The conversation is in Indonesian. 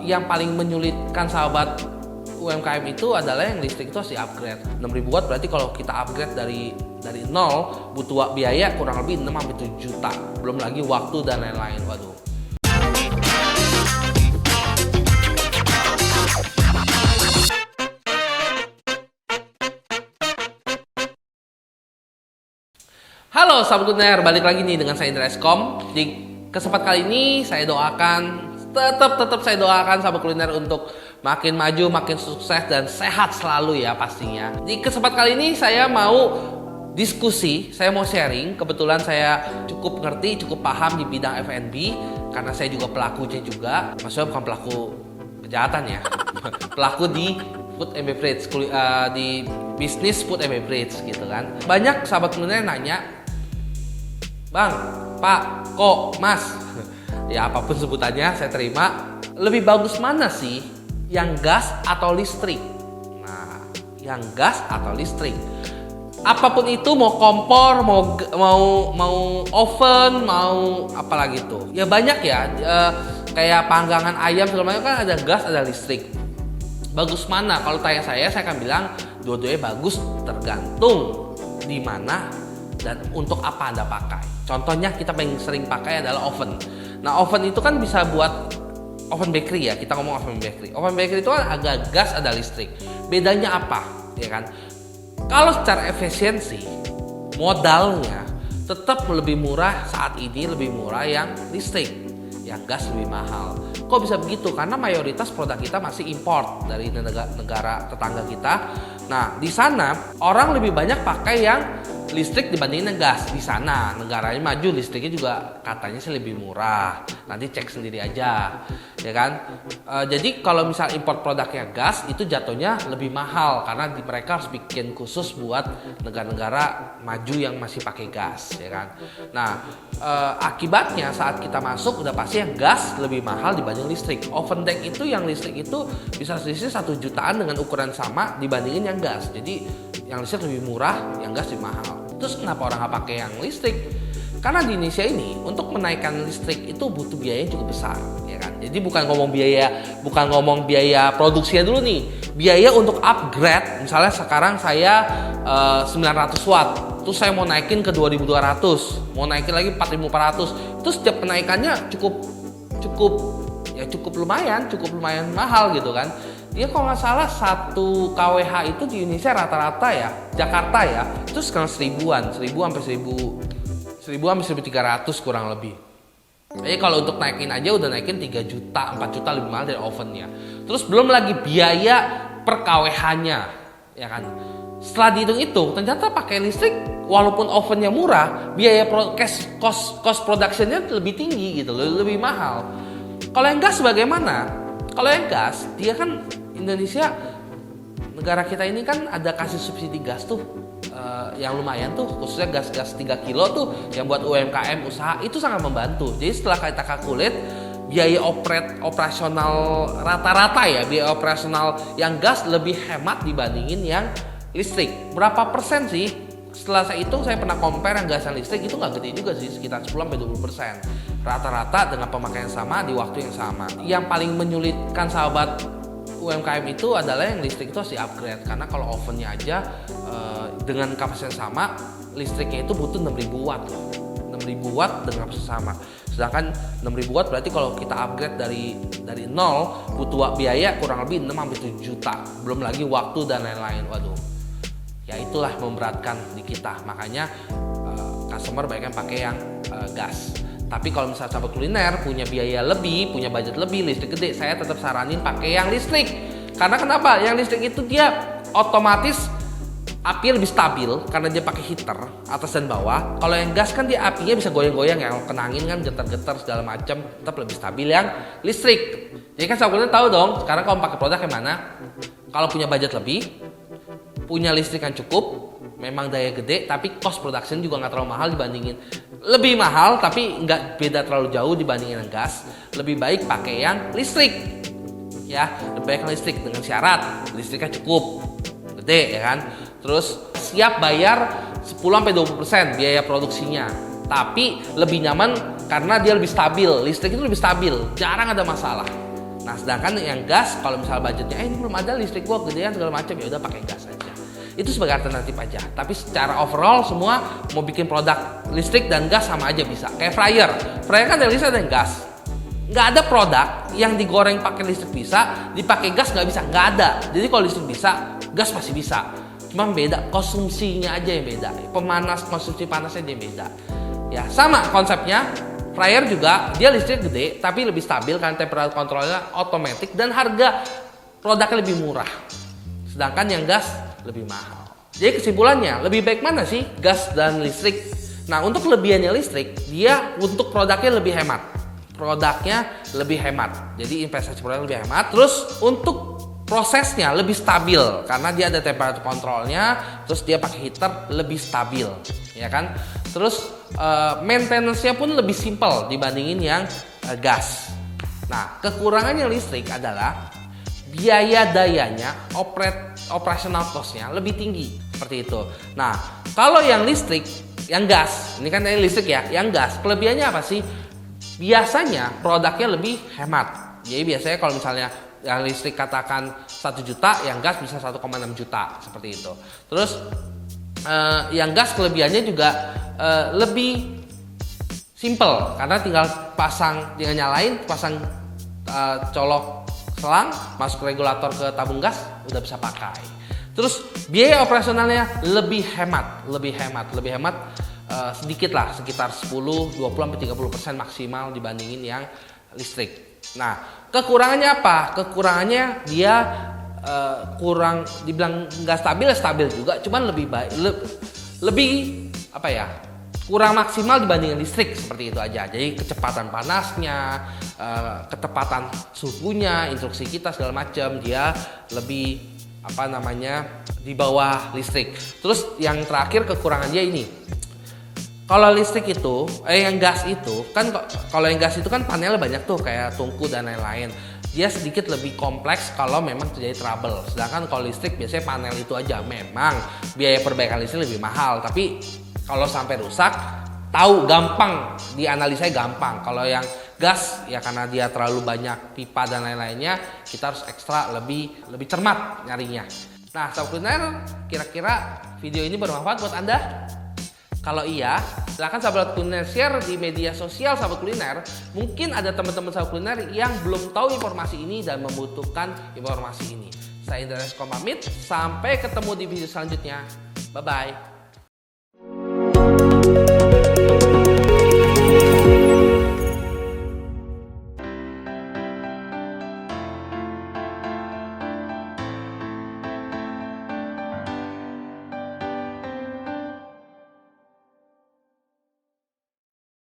yang paling menyulitkan sahabat UMKM itu adalah yang listrik itu harus di-upgrade. 6.000 watt berarti kalau kita upgrade dari nol butuh biaya kurang lebih 6-7 juta. Belum lagi waktu dan lain-lain. Waduh. Halo sahabat kuliner, balik lagi nih dengan saya Indra Eskom. Di kesempatan kali ini saya doakan tetap saya doakan sahabat kuliner untuk makin maju, makin sukses dan sehat selalu ya pastinya. Di kesempatan kali ini saya mau diskusi, saya mau sharing. Kebetulan saya cukup ngerti, cukup paham di bidang F&B karena saya juga pelakunya juga. Maksudnya bukan pelaku kejahatan ya, pelaku di food and beverage, di bisnis food and beverage gitu kan. Banyak sahabat kuliner nanya, Bang, Pak, Kok, Mas, ya apapun sebutannya saya terima. Lebih bagus mana sih, yang gas atau listrik? Nah, yang gas atau listrik? Apapun itu, mau kompor, mau oven, mau apalagi tuh. Ya banyak ya, kayak panggangan ayam segala macam kan ada gas, ada listrik. Bagus mana? Kalau tanya saya akan bilang dua-duanya bagus, tergantung di mana dan untuk apa Anda pakai. Contohnya kita paling sering pakai adalah oven. Nah, oven itu kan bisa buat oven bakery ya. Kita ngomong oven bakery. Oven bakery itu kan ada gas, ada listrik. Bedanya apa? Ya kan? Kalau secara efisiensi, modalnya tetap lebih murah saat ini, lebih murah yang listrik. Yang gas lebih mahal. Kok bisa begitu? Karena mayoritas produk kita masih import dari negara tetangga kita. Nah, di sana orang lebih banyak pakai yang listrik dibandingin gas. Di sana negaranya maju, listriknya juga katanya sih lebih murah. Nanti cek sendiri aja, ya kan? Jadi kalau misal import produknya gas itu jatuhnya lebih mahal karena mereka harus bikin khusus buat negara-negara maju yang masih pakai gas, ya kan? Nah, akibatnya saat kita masuk udah pasti yang gas lebih mahal dibanding listrik. Oven deck itu yang listrik itu bisa selisih 1 jutaan dengan ukuran sama dibandingin yang gas. Jadi yang listrik lebih murah, yang gas lebih mahal. Terus kenapa orang nggak pakai yang listrik? Karena di Indonesia ini untuk menaikkan listrik itu butuh biaya yang cukup besar, ya kan? Jadi bukan ngomong biaya produksinya dulu nih. Biaya untuk upgrade, misalnya sekarang saya 900 watt, terus saya mau naikin ke 2200, mau naikin lagi 4400. Terus setiap penaikannya cukup lumayan mahal gitu kan. Ya kalau nggak salah 1 kWh itu di Indonesia rata-rata ya, Jakarta ya, itu sekarang 1000 sampai 1.300 kurang lebih. Jadi kalau untuk naikin aja udah naikin 3 juta, 4 juta lebih mahal dari ovennya. Terus belum lagi biaya per kWh-nya, ya kan. Setelah dihitung-hitung, ternyata pakai listrik walaupun ovennya murah, biaya cost production-nya lebih tinggi gitu, lebih mahal. Kalau yang gas bagaimana? Kalau yang gas, dia kan Indonesia, negara kita ini kan ada kasih subsidi gas tuh yang lumayan tuh, khususnya gas 3 kilo tuh yang buat UMKM usaha itu sangat membantu. Jadi setelah kita kalkulit biaya operasional rata-rata ya, biaya operasional yang gas lebih hemat dibandingin yang listrik. Berapa persen sih? Setelah saya hitung, saya pernah compare yang gas dan listrik itu nggak gede juga sih, sekitar 10-20%. Rata-rata dengan pemakaian sama di waktu yang sama. Yang paling menyulitkan sahabat UMKM itu adalah yang listrik itu harus di-upgrade. Karena kalau ovennya aja dengan kapasitas yang sama, listriknya itu butuh 6.000 watt loh. 6.000 watt dengan kapasitas sama. Sedangkan 6.000 watt berarti kalau kita upgrade dari nol butuh biaya kurang lebih 6-7 juta. Belum lagi waktu dan lain-lain. Waduh. Ya itulah memberatkan di kita. Makanya customer banyak yang pakai yang gas. Tapi kalau misalnya sahabat kuliner punya biaya lebih, punya budget lebih, listrik gede, saya tetap saranin pakai yang listrik. Karena kenapa? Yang listrik itu dia otomatis api lebih stabil karena dia pakai heater atas dan bawah. Kalau yang gas kan dia apinya bisa goyang-goyang ya, kalau kena angin kan getar-getar segala macam, tetap lebih stabil yang listrik. Jadi kan sahabat kuliner tahu dong, sekarang kalau pakai produk yang mana? Kalau punya budget lebih, punya listrik yang cukup, memang daya gede, tapi cost production juga nggak terlalu mahal dibandingin. Lebih mahal, tapi nggak beda terlalu jauh dibandingin yang gas. Lebih baik pakai yang listrik. Ya, lebih baik yang listrik dengan syarat listriknya cukup, gede ya kan. Terus siap bayar 10-20% biaya produksinya. Tapi lebih nyaman karena dia lebih stabil. Listrik itu lebih stabil, jarang ada masalah. Nah, sedangkan yang gas, kalau misal budgetnya, ini belum ada listrik gua gedean segala macam, ya udah pakai gas aja. Itu sebagai alternatif aja. Tapi secara overall semua mau bikin produk listrik dan gas sama aja bisa. Kayak fryer. Fryer kan ada listrik dan gas. Nggak ada produk yang digoreng pakai listrik bisa, dipakai gas nggak bisa. Nggak ada. Jadi kalau listrik bisa, gas pasti bisa. Cuma beda konsumsinya aja yang beda. Konsumsi panasnya aja yang beda. Ya, sama konsepnya. Fryer juga dia listrik gede tapi lebih stabil karena temperatur kontrolnya otomatis dan harga produknya lebih murah. Sedangkan yang gas lebih mahal. Jadi kesimpulannya, lebih baik mana sih gas dan listrik? Nah, untuk kelebihannya listrik, dia untuk produknya lebih hemat. Produknya lebih hemat. Jadi investasi produknya lebih hemat. Terus untuk prosesnya lebih stabil karena dia ada temperatur kontrolnya, terus dia pakai heater lebih stabil, ya kan? Terus maintenance-nya pun lebih simple dibandingin yang gas. Nah, kekurangannya listrik adalah biaya dayanya, operational cost-nya lebih tinggi seperti itu. Nah, kalau yang listrik, yang gas, ini kan dari listrik ya, yang gas, kelebihannya apa sih? Biasanya produknya lebih hemat. Jadi biasanya kalau misalnya yang listrik katakan 1 juta, yang gas bisa 1,6 juta seperti itu. Terus yang gas kelebihannya juga lebih simple karena tinggal nyalain, pasang colok selang, masuk regulator ke tabung gas, udah bisa pakai. Terus biaya operasionalnya lebih hemat sedikit lah, sekitar 10, 20 sampai 30% maksimal dibandingin yang listrik. Nah, kekurangannya apa? Kekurangannya dia kurang, dibilang nggak stabil juga, cuman lebih baik, lebih apa ya? Kurang maksimal dibandingin listrik seperti itu aja. Jadi kecepatan panasnya, ketepatan suhunya, instruksi kita segala macam dia lebih di bawah listrik. Terus yang terakhir kekurangannya ini. Kalau listrik itu, yang gas itu kan, kalau yang gas itu kan panelnya banyak tuh kayak tungku dan lain-lain. Dia sedikit lebih kompleks kalau memang terjadi trouble. Sedangkan kalau listrik biasanya panel itu aja. Memang biaya perbaikan listrik lebih mahal, tapi kalau sampai rusak, tahu gampang, dianalisanya gampang. Kalau yang gas ya karena dia terlalu banyak pipa dan lain-lainnya, kita harus ekstra lebih cermat nyarinya. Nah, sahabat kuliner, kira-kira video ini bermanfaat buat Anda? Kalau iya, silahkan sahabat kuliner share di media sosial sahabat kuliner. Mungkin ada teman-teman sahabat kuliner yang belum tahu informasi ini dan membutuhkan informasi ini. Saya Indra Eskom pamit, sampai ketemu di video selanjutnya. Bye-bye.